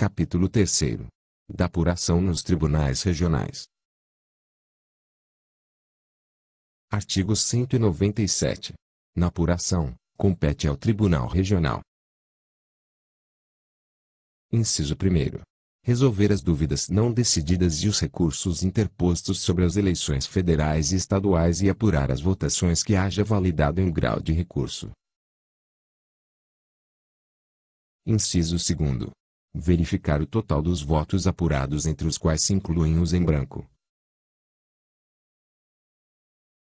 Capítulo 3º. Da apuração nos tribunais regionais. Artigo 197. Na apuração, compete ao Tribunal Regional. Inciso 1º. Resolver as dúvidas não decididas e os recursos interpostos sobre as eleições federais e estaduais e apurar as votações que haja validado em grau de recurso. Inciso 2º. Verificar o total dos votos apurados, entre os quais se incluem os em branco.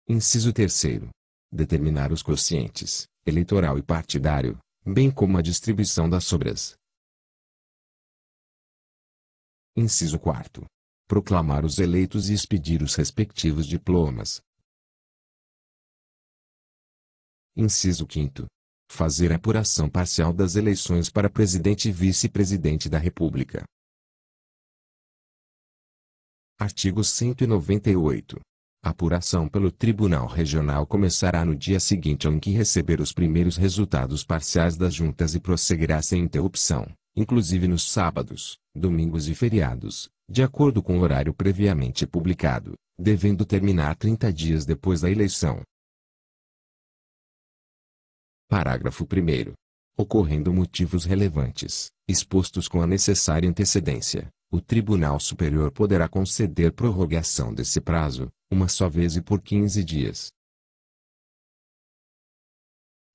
Inciso 3º. Determinar os quocientes, eleitoral e partidário, bem como a distribuição das sobras. Inciso 4º. Proclamar os eleitos e expedir os respectivos diplomas. Inciso 5º. Fazer a apuração parcial das eleições para presidente e vice-presidente da República. Artigo 198. A apuração pelo Tribunal Regional começará no dia seguinte ao em que receber os primeiros resultados parciais das juntas e prosseguirá sem interrupção, inclusive nos sábados, domingos e feriados, de acordo com o horário previamente publicado, devendo terminar 30 dias depois da eleição. Parágrafo 1º. Ocorrendo motivos relevantes, expostos com a necessária antecedência, o Tribunal Superior poderá conceder prorrogação desse prazo, uma só vez e por 15 dias.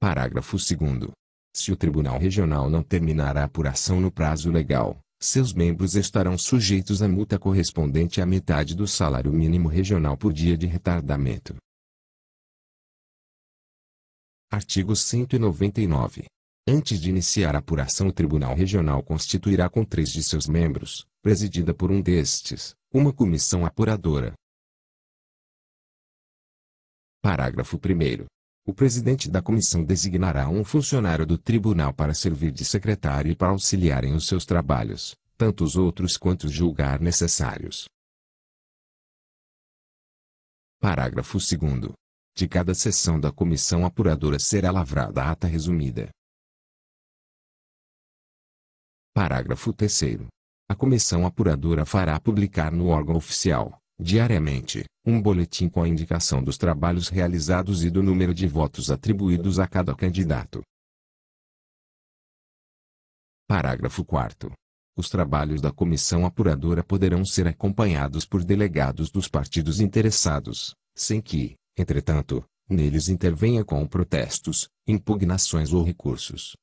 Parágrafo 2º. Se o Tribunal Regional não terminar a apuração no prazo legal, seus membros estarão sujeitos à multa correspondente à metade do salário mínimo regional por dia de retardamento. Artigo 199. Antes de iniciar a apuração, o Tribunal Regional constituirá com 3 de seus membros, presidida por um destes, uma comissão apuradora. Parágrafo 1º. O presidente da comissão designará um funcionário do tribunal para servir de secretário e para auxiliar em os seus trabalhos, tanto os outros quanto os julgar necessários. Parágrafo 2º. De cada sessão da comissão apuradora será lavrada a ata resumida. Parágrafo 3º. A comissão apuradora fará publicar no órgão oficial, diariamente, um boletim com a indicação dos trabalhos realizados e do número de votos atribuídos a cada candidato. Parágrafo 4º. Os trabalhos da comissão apuradora poderão ser acompanhados por delegados dos partidos interessados, sem que, entretanto, neles intervenha com protestos, impugnações ou recursos.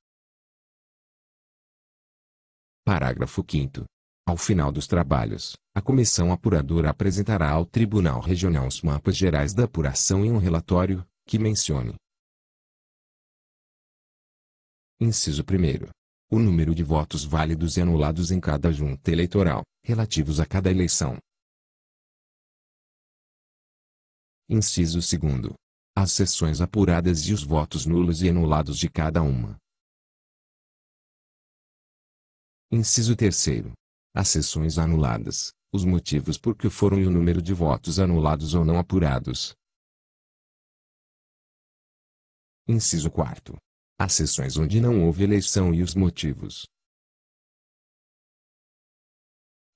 Parágrafo 5º. Ao final dos trabalhos, a comissão apuradora apresentará ao Tribunal Regional os mapas gerais da apuração e um relatório, que mencione: Inciso 1º. O número de votos válidos e anulados em cada junta eleitoral, relativos a cada eleição. Inciso 2º. As sessões apuradas e os votos nulos e anulados de cada uma. Inciso 3º. As sessões anuladas, os motivos por que foram e o número de votos anulados ou não apurados. Inciso 4º. As sessões onde não houve eleição e os motivos.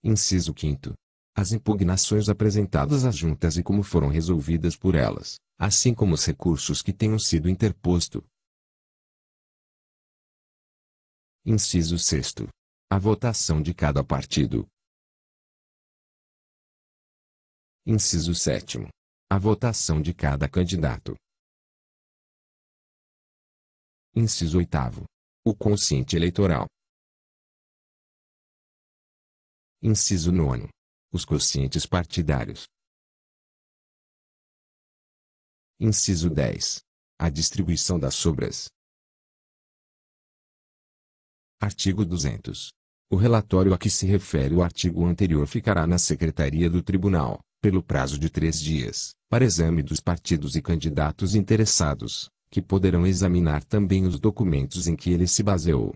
Inciso 5º. As impugnações apresentadas às juntas e como foram resolvidas por elas, assim como os recursos que tenham sido interposto. Inciso 6º. A votação de cada partido. Inciso 7º. A votação de cada candidato. Inciso 8º. O quociente eleitoral. Inciso 9º. Os quocientes partidários. Inciso 10. A distribuição das sobras. Artigo 200. O relatório a que se refere o artigo anterior ficará na Secretaria do Tribunal, pelo prazo de 3 dias, para exame dos partidos e candidatos interessados, que poderão examinar também os documentos em que ele se baseou.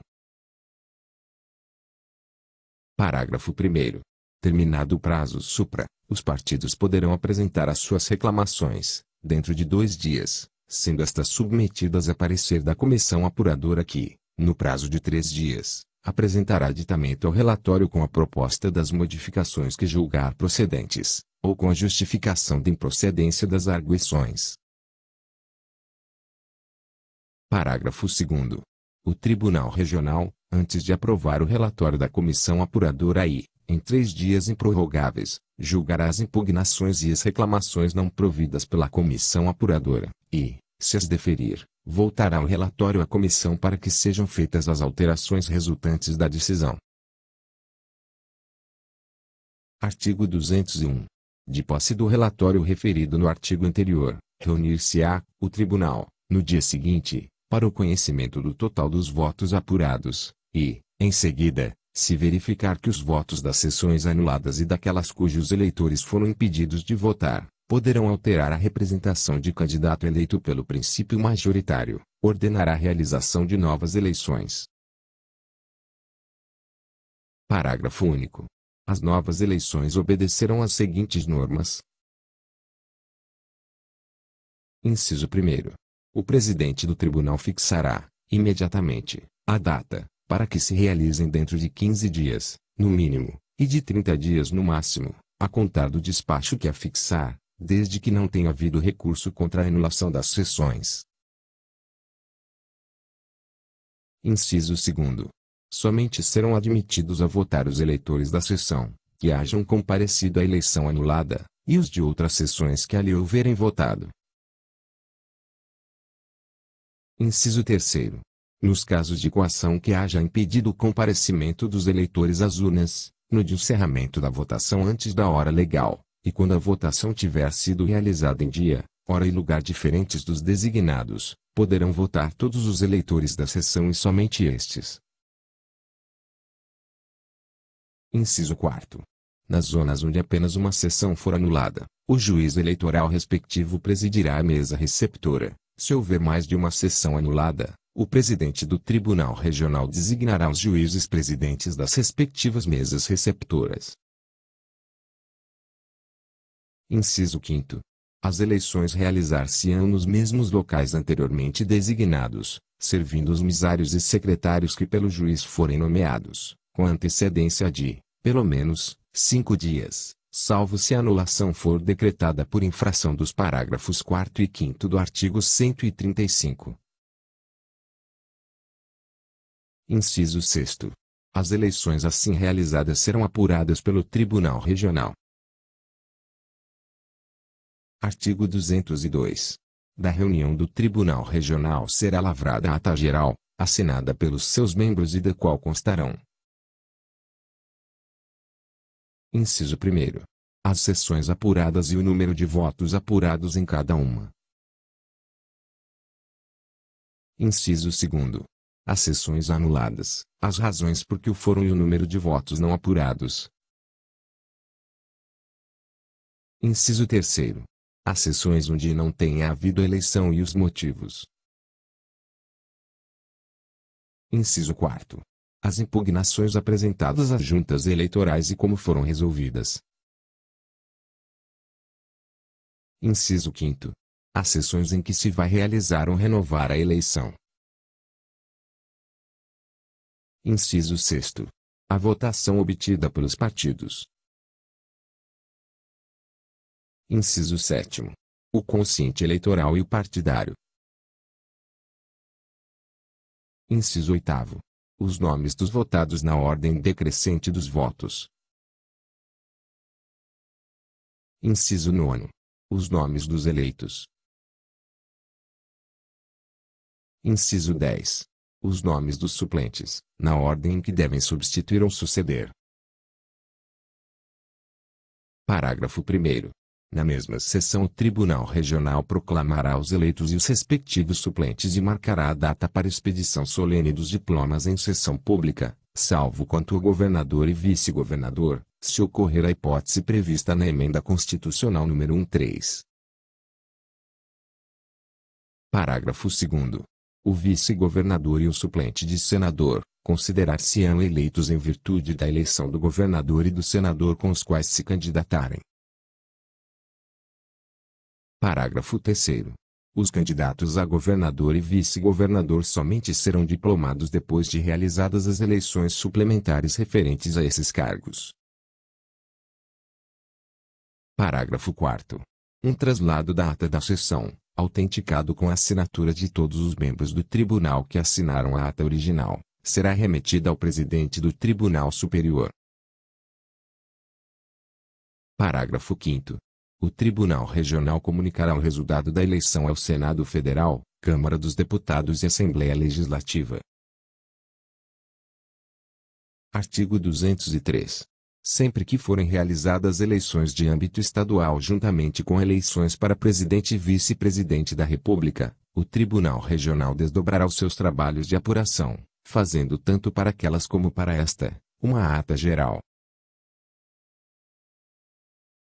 Parágrafo 1º. Terminado o prazo supra, os partidos poderão apresentar as suas reclamações, dentro de 2 dias, sendo estas submetidas a parecer da comissão apuradora que, no prazo de 3 dias, apresentará aditamento ao relatório com a proposta das modificações que julgar procedentes, ou com a justificação de improcedência das arguições. Parágrafo 2º. O Tribunal Regional, antes de aprovar o relatório da Comissão Apuradora e, em 3 dias improrrogáveis, julgará as impugnações e as reclamações não providas pela Comissão Apuradora, e, se as deferir, voltará o relatório à Comissão para que sejam feitas as alterações resultantes da decisão. Artigo 201. De posse do relatório referido no artigo anterior, reunir-se-á, o Tribunal, no dia seguinte, para o conhecimento do total dos votos apurados, e, em seguida, se verificar que os votos das sessões anuladas e daquelas cujos eleitores foram impedidos de votar, poderão alterar a representação de candidato eleito pelo princípio majoritário, ordenará a realização de novas eleições. Parágrafo único. As novas eleições obedecerão às seguintes normas. Inciso 1º. O presidente do tribunal fixará, imediatamente, a data, para que se realizem dentro de 15 dias, no mínimo, e de 30 dias no máximo, a contar do despacho que a fixar, desde que não tenha havido recurso contra a anulação das sessões. Inciso 2º. Somente serão admitidos a votar os eleitores da sessão, que hajam comparecido à eleição anulada, e os de outras sessões que ali houverem votado. Inciso 3º. Nos casos de coação que haja impedido o comparecimento dos eleitores às urnas, no de encerramento da votação antes da hora legal, e quando a votação tiver sido realizada em dia, hora e lugar diferentes dos designados, poderão votar todos os eleitores da sessão e somente estes. Inciso 4º. Nas zonas onde apenas uma sessão for anulada, o juiz eleitoral respectivo presidirá a mesa receptora. Se houver mais de uma sessão anulada, o presidente do Tribunal Regional designará os juízes presidentes das respectivas mesas receptoras. Inciso 5º. As eleições realizar-se-ão nos mesmos locais anteriormente designados, servindo os mesários e secretários que pelo juiz forem nomeados, com antecedência de, pelo menos, 5 dias, salvo se a anulação for decretada por infração dos parágrafos 4º e 5º do artigo 135. Inciso 6º. As eleições assim realizadas serão apuradas pelo Tribunal Regional. Artigo 202. Da reunião do Tribunal Regional será lavrada a ata geral, assinada pelos seus membros e da qual constarão. Inciso 1º. As sessões apuradas e o número de votos apurados em cada uma. Inciso 2º. As sessões anuladas, as razões por que o foram e o número de votos não apurados. Inciso 3º. As sessões onde não tenha havido eleição e os motivos. Inciso 4º. As impugnações apresentadas às juntas eleitorais e como foram resolvidas. Inciso 5º. As sessões em que se vai realizar ou renovar a eleição. Inciso 6º. A votação obtida pelos partidos. Inciso 7º. O consciente eleitoral e o partidário. Inciso 8º. Os nomes dos votados na ordem decrescente dos votos. Inciso 9º. Os nomes dos eleitos. Inciso 10. Os nomes dos suplentes, na ordem em que devem substituir ou suceder. Parágrafo 1º. Na mesma sessão o Tribunal Regional proclamará os eleitos e os respectivos suplentes e marcará a data para expedição solene dos diplomas em sessão pública, salvo quanto ao governador e vice-governador, se ocorrer a hipótese prevista na Emenda Constitucional nº 13. Parágrafo 2º. O vice-governador e o suplente de senador, considerar-se-ão eleitos em virtude da eleição do governador e do senador com os quais se candidatarem. Parágrafo 3º. Os candidatos a governador e vice-governador somente serão diplomados depois de realizadas as eleições suplementares referentes a esses cargos. Parágrafo 4º. Um traslado da ata da sessão, autenticado com a assinatura de todos os membros do tribunal que assinaram a ata original, será remetida ao presidente do Tribunal Superior. Parágrafo 5º. O Tribunal Regional comunicará o resultado da eleição ao Senado Federal, Câmara dos Deputados e Assembleia Legislativa. Artigo 203. Sempre que forem realizadas eleições de âmbito estadual juntamente com eleições para presidente e vice-presidente da República, o Tribunal Regional desdobrará os seus trabalhos de apuração, fazendo tanto para aquelas como para esta, uma ata geral.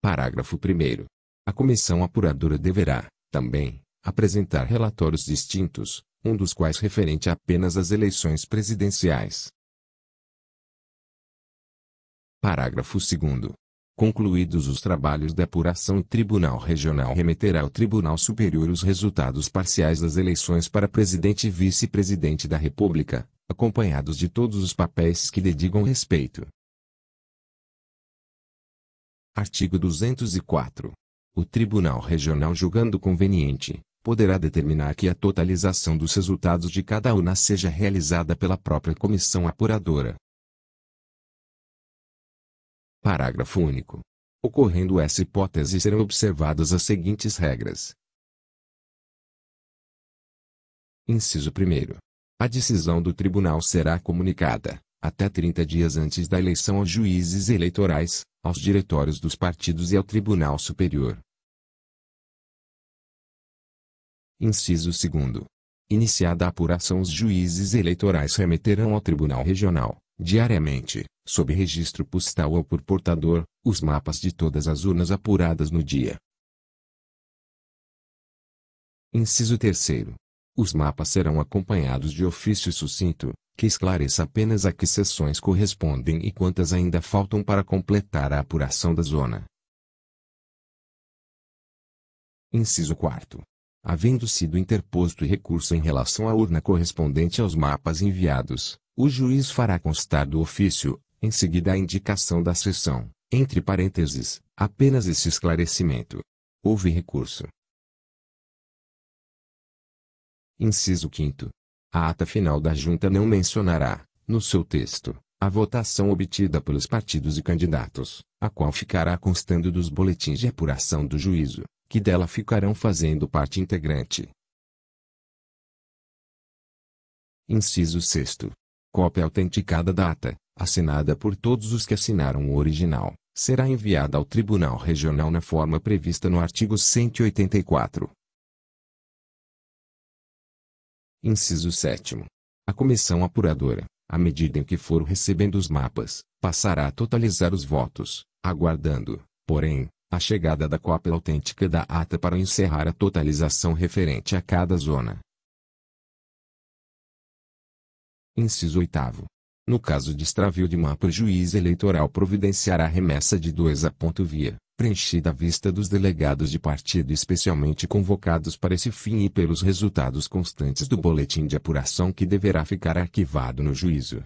Parágrafo 1º. A comissão apuradora deverá, também, apresentar relatórios distintos, um dos quais referente apenas às eleições presidenciais. Parágrafo 2º. Concluídos os trabalhos de apuração, o Tribunal Regional remeterá ao Tribunal Superior os resultados parciais das eleições para presidente e vice-presidente da República, acompanhados de todos os papéis que lhe digam respeito. Artigo 204. O Tribunal Regional, julgando conveniente, poderá determinar que a totalização dos resultados de cada urna seja realizada pela própria comissão apuradora. Parágrafo único. Ocorrendo essa hipótese, serão observadas as seguintes regras. Inciso 1º. A decisão do tribunal será comunicada, até 30 dias antes da eleição, aos juízes eleitorais, aos diretórios dos partidos e ao Tribunal Superior. Inciso 2º. Iniciada a apuração, os juízes eleitorais remeterão ao Tribunal Regional, diariamente, sob registro postal ou por portador, os mapas de todas as urnas apuradas no dia. Inciso 3º. Os mapas serão acompanhados de ofício sucinto, que esclareça apenas a que seções correspondem e quantas ainda faltam para completar a apuração da zona. Inciso 4º. Havendo sido interposto recurso em relação à urna correspondente aos mapas enviados, o juiz fará constar do ofício, em seguida a indicação da seção, entre parênteses, apenas esse esclarecimento: houve recurso. Inciso 5º. A ata final da junta não mencionará, no seu texto, a votação obtida pelos partidos e candidatos, a qual ficará constando dos boletins de apuração do juízo, que dela ficarão fazendo parte integrante. Inciso 6º. Cópia autenticada da ata, assinada por todos os que assinaram o original, será enviada ao Tribunal Regional na forma prevista no artigo 184. Inciso 7º. A comissão apuradora, à medida em que for recebendo os mapas, passará a totalizar os votos, aguardando, porém, a chegada da cópia autêntica da ata para encerrar a totalização referente a cada zona. Inciso 8º. No caso de extravio de mapa, o juiz eleitoral providenciará remessa de 2 a via, preenchida à vista dos delegados de partido especialmente convocados para esse fim e pelos resultados constantes do boletim de apuração, que deverá ficar arquivado no juízo.